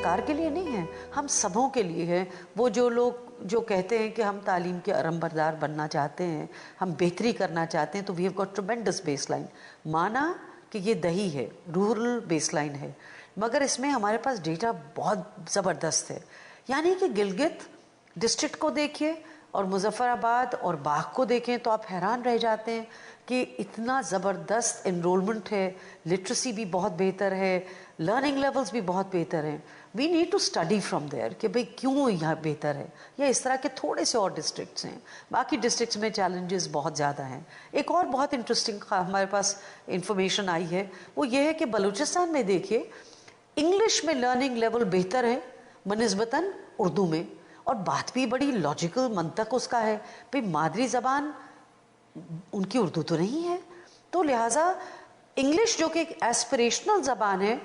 सरकार के लिए नहीं है, हम सबों के लिए है। वो जो लोग जो कहते हैं कि हम तालीम के अरंबरदार बनना चाहते हैं, हम बेहतरी करना चाहते हैं, तो we have got tremendous baseline. माना कि ये दही है, रूरल बेसलाइन है, मगर इसमें हमारे पास डेटा बहुत ज़बरदस्त है। यानी कि गिलगित डिस्ट्रिक्ट को देखिए और मुजफ्फराबाद और बाघ को देखें तो आप हैरान रह जाते हैं कि इतना ज़बरदस्त एनरोलमेंट है, लिटरेसी भी बहुत बेहतर है, लर्निंग लेवल्स भी बहुत बेहतर हैं। We need to study from there कि भाई क्यों यहाँ बेहतर है, या इस तरह के थोड़े से और डिस्ट्रिक्ट्स हैं। बाकी डिस्ट्रिक्ट्स में चैलेंजेस बहुत ज़्यादा हैं। एक और बहुत इंटरेस्टिंग हमारे पास इंफॉर्मेशन आई है, वो ये है कि बलूचिस्तान में देखिए इंग्लिश में लर्निंग लेवल बेहतर है बनिस्बतन उर्दू में, और बात भी बड़ी लॉजिकल मंतक उसका है, भाई मादरी ज़बान उनकी उर्दू तो नहीं है, तो लिहाजा इंग्लिश जो कि एक एस्पिरेशनल ज़बान है,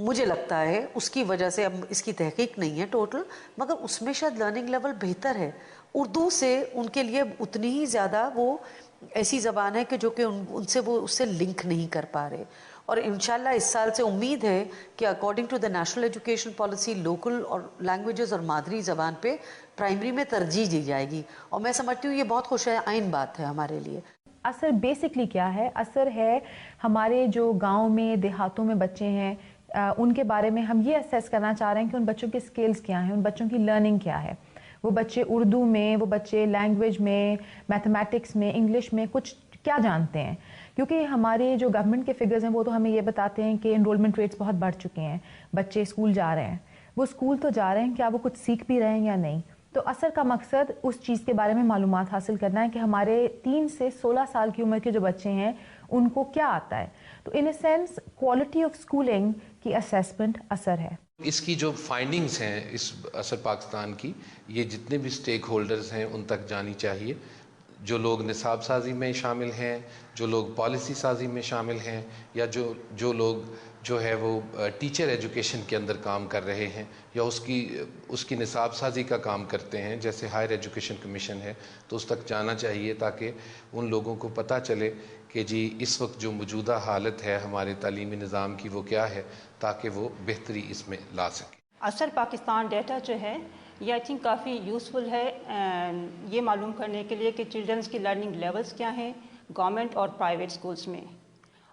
मुझे लगता है उसकी वजह से, अब इसकी तहकीक नहीं है टोटल, मगर उसमें शायद लर्निंग लेवल बेहतर है। उर्दू से उनके लिए उतनी ही ज़्यादा वो ऐसी ज़बान है कि जो कि उनसे वो उससे लिंक नहीं कर पा रहे। और इंशाल्लाह इस साल से उम्मीद है कि according to the national education policy local और लैंग्वेजेस और मादरी ज़बान पे प्राइमरी में तरजीह दी जाएगी, और मैं समझती हूँ ये बहुत खुश आइन बात है हमारे लिए। असर बेसिकली क्या है? असर है हमारे जो गांव में देहातों में बच्चे हैं, उनके बारे में हम ये असेस करना चाह रहे हैं कि उन बच्चों के स्किल्स क्या हैं, उन बच्चों की लर्निंग क्या है। वो बच्चे उर्दू में, वो बच्चे लैंग्वेज में, मैथमेटिक्स में, इंग्लिश में कुछ क्या जानते हैं। क्योंकि हमारे जो गवर्नमेंट के फिगर्स हैं वो तो हमें ये बताते हैं कि एनरोलमेंट रेट्स बहुत बढ़ चुके हैं, बच्चे स्कूल जा रहे हैं। वो स्कूल तो जा रहे हैं, क्या वो कुछ सीख भी रहे हैं या नहीं। तो असर का मकसद उस चीज़ के बारे में मालूमात हासिल करना है कि हमारे 3 से 16 साल की उम्र के जो बच्चे हैं उनको क्या आता है। तो in a sense quality of schooling की असेसमेंट असर है। इसकी जो फाइंडिंग्स हैं इस असर पाकिस्तान की, ये जितने भी स्टेक होल्डर्स हैं उन तक जानी चाहिए। जो लोग निसाब साजी में शामिल हैं, जो लोग पॉलिसी साजी में शामिल हैं, या जो लोग जो है वो टीचर एजुकेशन के अंदर काम कर रहे हैं या उसकी निसाब साजी का काम करते हैं, जैसे हायर एजुकेशन कमीशन है, तो उस तक जाना चाहिए ताकि उन लोगों को पता चले कि जी इस वक्त जो मौजूदा हालत है हमारे तालीमी निज़ाम की वो क्या है, ताकि वो बेहतरी इसमें ला सके। असर पाकिस्तान डेटा जो है ये आई थिंक काफ़ी यूज़फुल है ये मालूम करने के लिए कि चिल्ड्रंस की लर्निंग लेवल्स क्या हैं गवर्नमेंट और प्राइवेट स्कूल्स में,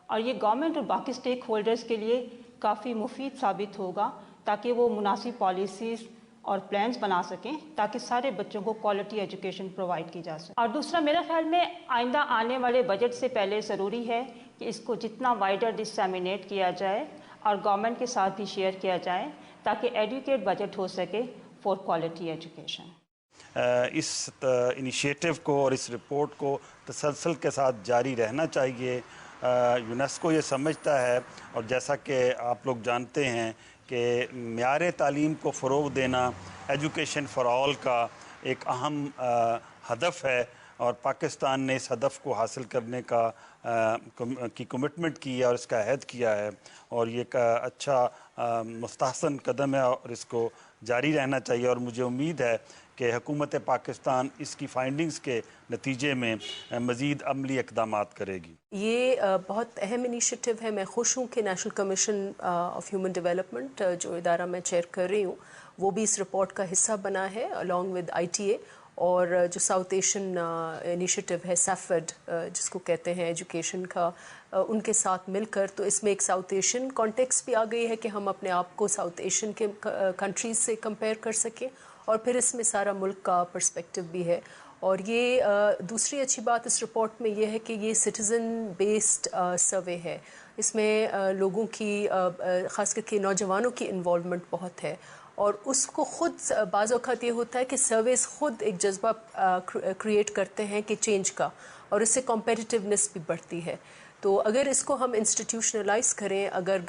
और ये गवर्नमेंट और बाकी स्टेक होल्डर्स के लिए काफ़ी मुफीद साबित होगा ताकि वो मुनासिब पॉलिसीज़ और प्लान्स बना सकें ताकि सारे बच्चों को क्वालिटी एजुकेशन प्रोवाइड की जा सके। और दूसरा मेरे ख्याल में आइंदा आने वाले बजट से पहले ज़रूरी है कि इसको जितना वाइडर डिसैमिनेट किया जाए और गवर्नमेंट के साथ भी शेयर किया जाए ताकि एडुकेट बजट हो सके फॉर क्वालिटी एजुकेशन। इस इनिशिएटिव को और इस रिपोर्ट को तसलसल के साथ जारी रहना चाहिए। यूनेस्को ये समझता है, और जैसा कि आप लोग जानते हैं कि म्यार तालीम को फ़रोग़ देना एजुकेशन फ़ॉर ऑल का एक अहम हदफ है, और पाकिस्तान ने इस हदफ को हासिल करने की कमिटमेंट की है और इसका अहद किया है, और ये एक अच्छा मुस्तहसन कदम है और इसको जारी रहना चाहिए। और मुझे उम्मीद है कि हुकूमत पाकिस्तान इसकी फाइंडिंग्स के नतीजे में मज़ीद अमली इक़दामात करेगी। ये बहुत अहम इनिशिएटिव है। मैं खुश हूँ कि national commission of human development, जो इदारा मैं चेयर कर रही हूँ, वो भी इस रिपोर्ट का हिस्सा बना है अलॉन्ग विद ITA, और जो साउथ एशियन इनिशिएटिव है सैफेड जिसको कहते हैं एजुकेशन का, उनके साथ मिलकर। तो इसमें एक साउथ एशियन कॉन्टेक्स्ट भी आ गई है कि हम अपने आप को साउथ एशियन के कंट्रीज़ से कंपेयर कर सकें, और फिर इसमें सारा मुल्क का पर्सपेक्टिव भी है। और ये दूसरी अच्छी बात इस रिपोर्ट में ये है कि ये सिटीज़न बेस्ड सर्वे है। इसमें लोगों की ख़ास करके नौजवानों की इन्वॉल्वमेंट बहुत है, और उसको ख़ुद बाज़ औक़ात ये होता है कि सर्वेस ख़ुद एक जज्बा क्रिएट करते हैं कि चेंज का, और इससे कॉम्पिटिटिवनेस भी बढ़ती है। तो अगर इसको हम इंस्टीट्यूशनलाइज करें, अगर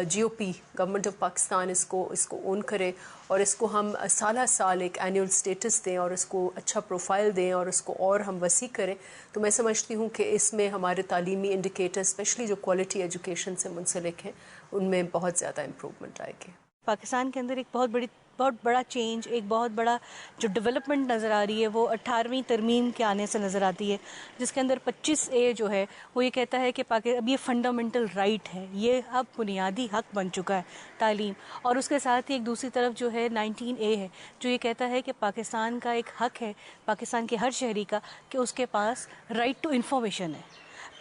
GOP गवर्नमेंट ऑफ पाकिस्तान इसको ओन करे, और इसको हम साल एक एनुअल स्टेटस दें और इसको अच्छा प्रोफाइल दें और इसको और हम वसी करें, तो मैं समझती हूँ कि इसमें हमारे तालीमी इंडिकेटर स्पेशली जो क्वालिटी एजुकेशन से मुंसलिक हैं उनमें बहुत ज़्यादा इम्प्रूवमेंट आएगी। पाकिस्तान के अंदर एक बहुत बड़ा चेंज, एक बहुत बड़ा जो डेवलपमेंट नज़र आ रही है वो 18वीं तरमीम के आने से नज़र आती है, जिसके अंदर 25A जो है वो ये कहता है कि अब ये फंडामेंटल राइट है, ये अब बुनियादी हक बन चुका है तालीम। और उसके साथ ही एक दूसरी तरफ जो है 19A है जो ये कहता है कि पाकिस्तान का एक हक है, पाकिस्तान के हर शहरी का, कि उसके पास राइट टू इंफॉर्मेशन है।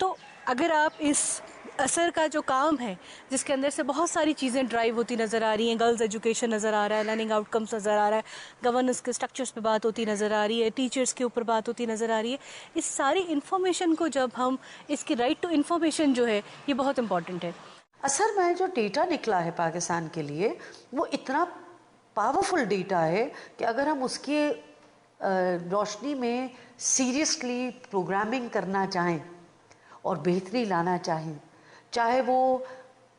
तो अगर आप इस असर का जो काम है जिसके अंदर से बहुत सारी चीज़ें ड्राइव होती नज़र आ रही हैं, गर्ल्स एजुकेशन नज़र आ रहा है, लर्निंग आउटकम्स नज़र आ रहा है, गवर्नेंस के स्ट्रक्चर्स पे बात होती नज़र आ रही है, टीचर्स के ऊपर बात होती नज़र आ रही है, इस सारी इन्फॉर्मेशन को जब हम इसकी राइट टू इन्फॉर्मेशन जो है ये बहुत इंपॉर्टेंट है। असल में जो डेटा निकला है पाकिस्तान के लिए वो इतना पावरफुल डेटा है कि अगर हम उसकी रोशनी में सीरियसली प्रोग्रामिंग करना चाहें और बेहतरी लाना चाहें, चाहे वो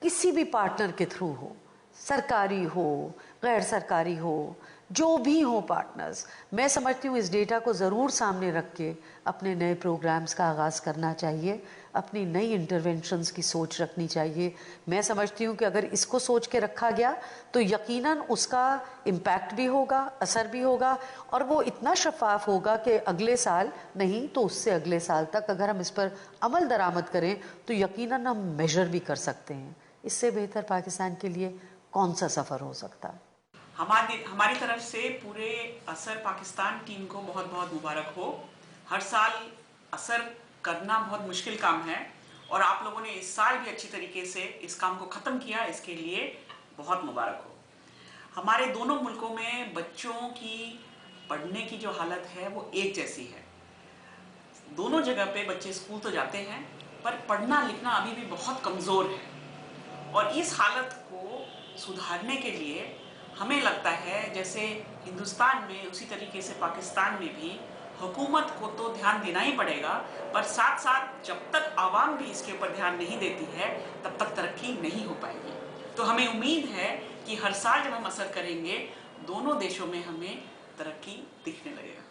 किसी भी पार्टनर के थ्रू हो, सरकारी हो, गैर सरकारी हो, जो भी हो पार्टनर्स, मैं समझती हूँ इस डेटा को ज़रूर सामने रख के अपने नए प्रोग्राम्स का आगाज़ करना चाहिए, अपनी नई इंटरवेंशंस की सोच रखनी चाहिए। मैं समझती हूँ कि अगर इसको सोच के रखा गया तो यकीनन उसका इम्पैक्ट भी होगा, असर भी होगा, और वो इतना शफाफ होगा कि अगले साल नहीं तो उससे अगले साल तक अगर हम इस पर अमल दरामद करें तो यकीनन हम मेजर भी कर सकते हैं। इससे बेहतर पाकिस्तान के लिए कौन सा सफ़र हो सकता है। हमारी तरफ से पूरे असर पाकिस्तान टीम को बहुत बहुत मुबारक हो। हर साल असर करना बहुत मुश्किल काम है और आप लोगों ने इस साल भी अच्छी तरीके से इस काम को ख़त्म किया, इसके लिए बहुत मुबारक हो। हमारे दोनों मुल्कों में बच्चों की पढ़ने की जो हालत है वो एक जैसी है। दोनों जगह पे बच्चे स्कूल तो जाते हैं पर पढ़ना लिखना अभी भी बहुत कमज़ोर है, और इस हालत को सुधारने के लिए हमें लगता है जैसे हिंदुस्तान में उसी तरीके से पाकिस्तान में भी हुकूमत को तो ध्यान देना ही पड़ेगा, पर साथ साथ जब तक आवाम भी इसके ऊपर ध्यान नहीं देती है तब तक तरक्की नहीं हो पाएगी। तो हमें उम्मीद है कि हर साल जब हम असर करेंगे दोनों देशों में हमें तरक्की दिखने लगेगा।